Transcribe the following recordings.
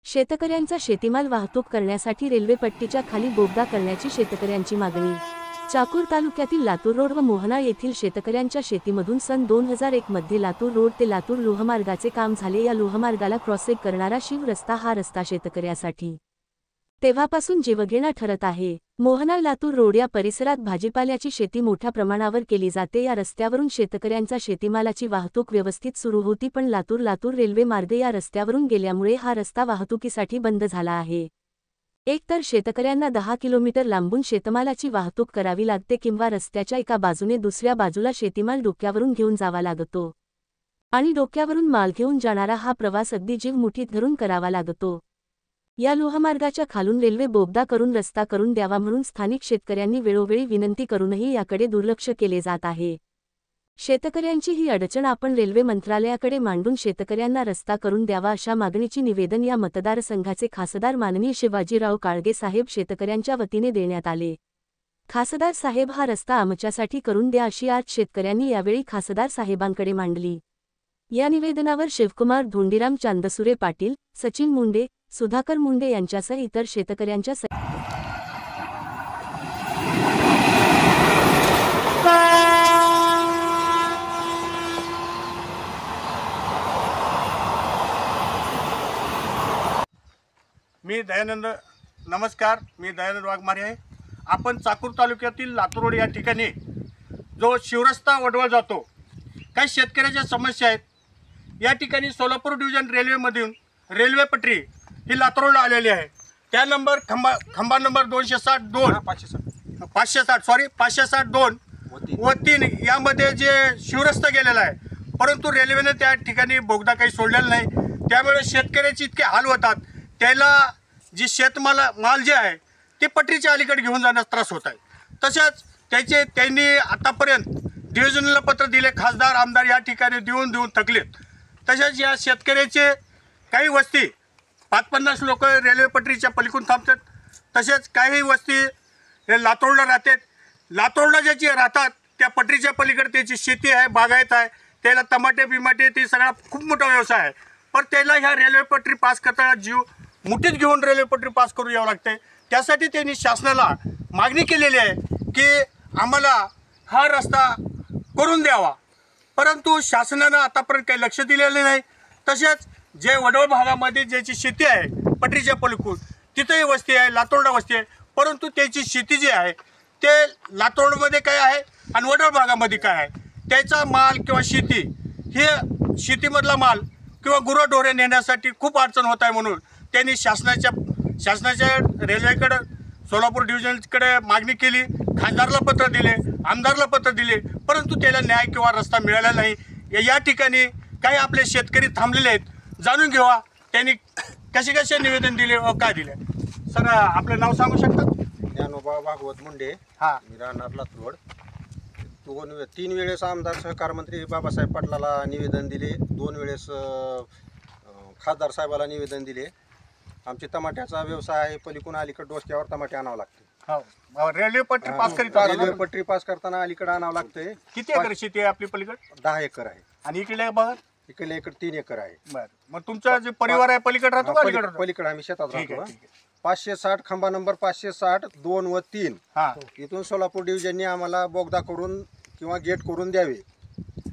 शेतकऱ्यांचा शेतीमाल वाहतूक करण्यासाठी रेल्वे पट्टीच्या खाली बोगदा करण्याची शेतकऱ्यांची मागणी। चाकूर तालुक्यातील लातूर रोड व मोहना येथील शेतकऱ्यांच्या शेतीमधून सन 2001 मध्ये लातूर रोड ते लातूर लोहमार्गाचे काम झाले। या लोहमार्गाला क्रॉसिंग करणारा शिव रस्ता हा रस्ता शेतकऱ्यासाठी तेव्हापासून जीवघेणा ठरत आहे। मोहना लातूर रोड या परिसरात भाजीपाल्याची शेती मोठ्या प्रमाणावर केली जाते। या रस्त्यावरून शेतकऱ्यांचा शेतीमालाची वाहतूक व्यवस्थित सुरू होती, पण लातूर रेल्वे मार्ग या रस्त्यावरून गेल्यामुळे हा रस्ता वाहतुकीसाठी बंद झाला आहे। एकतर शेतकऱ्यांना 10 किलोमीटर लांबून शेतमालाची वाहतूक करावी लागते किंवा रस्त्याच्या एका बाजूने दुसऱ्या बाजूला शेतीमाल डोक्यावरून घेऊन जावा लागतो आणि डोक्यावरून माल घेऊन जाणारा हा प्रवास अगदी जीव मुठीत धरून करावा लागतो। या लोहमार्गाच्या खालून रेल्वे बोगदा करून रस्ता करून द्यावा म्हणून स्थानिक शेतकऱ्यांनी वेळोवेळी विनंती करूनही याकडे दुर्लक्ष केले जात आहे। शेतकऱ्यांची ही अडचण आपण रेल्वे मंत्रालयाकडे मांडून शेतकऱ्यांना रस्ता करून द्यावा अशा मागणीची निवेदन या मतदारसंघाचे खासदार माननीय शिवाजीराव काळगे साहेब शेतकऱ्यांच्या वतीने देण्यात आले। खासदार साहेब, हा रस्ता आमच्यासाठी करून द्या अशी आज शेतकऱ्यांनी यावेळी खासदार साहेबांकडे मांडली। या निवेदनावर शिवकुमार धोंडीराम, चांदसुरे पाटील, सचिन मुंडे, सुधाकर मुंडे यांच्यासह इतर शेतकऱ्यांच्या नमस्कार, मी दयानंद वाघमारे आहे। आपण चाकूर तालुक्यातील लातूर रोड या ठिकाणी जो शिवरस्ता वडवळ जातो, काही शेतकऱ्याच्या समस्या आहेत। या ठिकाणी सोलापूर डिव्हिजन रेल्वेमधून रेल्वे पटरी ही लातूर रोडला आलेली आहे। त्या नंबर खंबा नंबर 562 व 3 यामध्ये जे शिवरस्ता गेलेला आहे, परंतु रेल्वेने त्या ठिकाणी बोगदा काही सोडलेला नाही। त्यामुळे शेतकऱ्याचे इतके हाल होतात, त्याला जी माल जे आहे ते पटरीच्या अलीकडे घेऊन जाण्यास त्रास होत आहे। तसेच त्यांनी आतापर्यंत डिव्हिजनला पत्र दिले, खासदार आमदार या ठिकाणी देऊन थकलेत। तसेच या शेतकऱ्याचे काही वस्ती 50 लोक रेल्वे पटरीच्या पलीकडून थांबतात। तसेच काही वस्ती लातूरला राहतात। लातूरला ज्याची राहतात त्या पटरीच्या पलीकडे त्याची शेती आहे, बागायत आहे, त्याला टमाटे बिमाटे ते सगळा खूप मोठा व्यवसाय आहे। पण त्याला ह्या रेल्वे पटरी पास करताना जीव मुठीत घेऊन रेल्वे पटरी पास करून यावं लागते। त्यासाठी त्यांनी शासनाला मागणी केलेली आहे की आम्हाला हा रस्ता करून द्यावा, परंतु शासनानं आतापर्यंत काही लक्ष दिलेले नाही। तसेच जे वडवळ भागामध्ये ज्याची शेती आहे पटरीच्या पलीकडून, तिथेही वस्ती आहे, लातूरला वस्ती आहे, परंतु त्याची शेती जी आहे ते लातूरमध्ये काय आहे आणि वडवळ भागामध्ये काय आहे, त्याचा माल किंवा शेती, हे शेतीमधला माल किंवा गुरंढोरे नेण्यासाठी खूप अडचण होत आहे। म्हणून त्यांनी शासनाच्या रेल्वेकडे सोलापूर डिव्हिजनकडे मागणी केली, खासदारला पत्र दिले, आमदारला पत्र दिले, परंतु त्याला न्याय किंवा रस्ता मिळाला नाही। या ठिकाणी काही आपले शेतकरी थांबलेले आहेत, जाणून घेवा त्यांनी कसे निवेदन दिले व काय दिले। सर, आपलं नाव सांगू शकता? ज्ञानोबा भागवत मुंडे, मी राहणार लातूर रोड। 3 वेळेस आमदार सहकार मंत्री बाबासाहेब पाटलाला निवेदन दिले, 2 वेळेस खासदार साहेबाला निवेदन दिले। आमचे टमाट्याचा व्यवसाय आहे, पलीकडून अलीकडे डोसक्यावर टमाटे आणावं लागते। रेल्वे पटरी पास करीत रेल्वे पटरी पास करताना अलीकडे आणावं लागते। किती एकर शेती आहे आपली पलीकडे? 10 एकर आहे आणि इकडे बघा, इकडे 3 एकर आहे। बरं, मग तुमचा जे परिवार आहे पलीकडे राहतो का अलीकडे? पलीकडे आम्ही शेतात राहतो। 560 खंबा नंबर 560 2 व 3 इथून सोलापूर डिव्हिजनने आम्हाला बोगदा करून किंवा गेट करून द्यावे,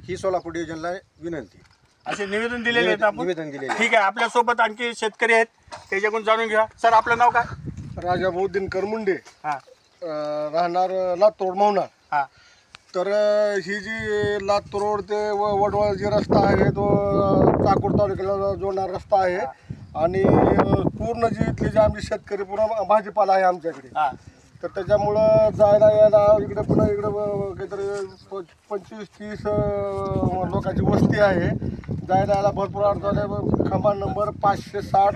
ही सोलापूर डिव्हिजनला विनंती। असे निवेदन दिलेले आहेत आपण? निवेदन दिलेले। ठीक आहे, आपल्यासोबत आणखी शेतकरी आहेत, त्याच्याकडून जाणून घ्या। सर, आपलं नाव काय? राजाभाऊ दिनकर मुंडे, राहणार लातूर मोहना। तर ही जी लातूर रोड ते वडवळ जी रस्ता आहे तो चाकूर तालुक्याला जोडणारा रस्ता आहे आणि पूर्ण जी इथली जी आमची शेतकरी पूर्ण भाजीपाला आहे आमच्याकडे, तर त्याच्यामुळं जायला यायला इकडे पुन्हा इकडे काहीतरी 25-30 लोकांची वस्ती आहे, जायला यायला भरपूर अडचण आहे। खंबा नंबर 560